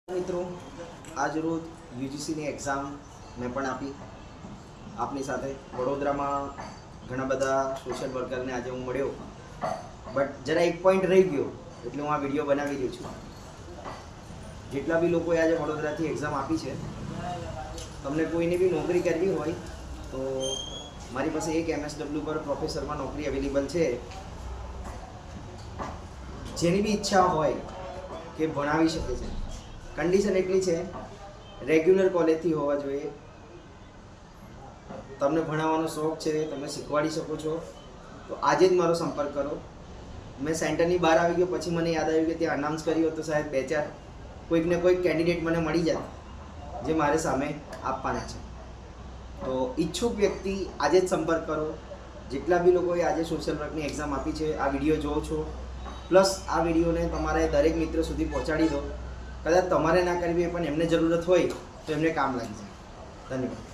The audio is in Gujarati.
મિત્રો આજ રોજ યુજીસીની એક્ઝામ મેં પણ આપી આપની સાથે વડોદરામાં ઘણા બધા સોશિયલ વર્કરને આજે હું મળ્યો, બટ જરા એક પોઈન્ટ રહી ગયો એટલે હું આ વિડીયો બનાવી રહ્યો છું. જેટલા બી લોકોએ આજે વડોદરાથી એક્ઝામ આપી છે, તમને કોઈને બી નોકરી કરવી હોય તો મારી પાસે એક MSW પર પ્રોફેસરમાં નોકરી અવેલેબલ છે. જેની બી ઈચ્છા હોય કે ભણાવી શકે છે. કન્ડિશન એટલી છે, રેગ્યુલર કોલેજથી હોવા જોઈએ, તમને ભણાવવાનો શોખ છે, તમે શીખવાડી શકો છો, તો આજે જ મારો સંપર્ક કરો. મેં સેન્ટરની બહાર આવી ગયો પછી મને યાદ આવ્યું કે ત્યાં અનાઉન્સ કર્યું તો શાયદ 2-4 કોઈક ને કોઈક કેન્ડિડેટ મને મળી જાય જે મારે સામે આપવાના છે. તો ઈચ્છુક વ્યક્તિ આજે જ સંપર્ક કરો. જેટલા બી લોકોએ આજે સોશિયલ વર્કની એક્ઝામ આપી છે, આ વિડીયો જોવો છો, પ્લસ આ વિડીયોને તમારે દરેક મિત્ર સુધી પહોંચાડી દો. કદાચ તમારે ના કરવી હોય પણ એમને જરૂરત હોય તો એમને કામ લાગી જાય. ધન્યવાદ.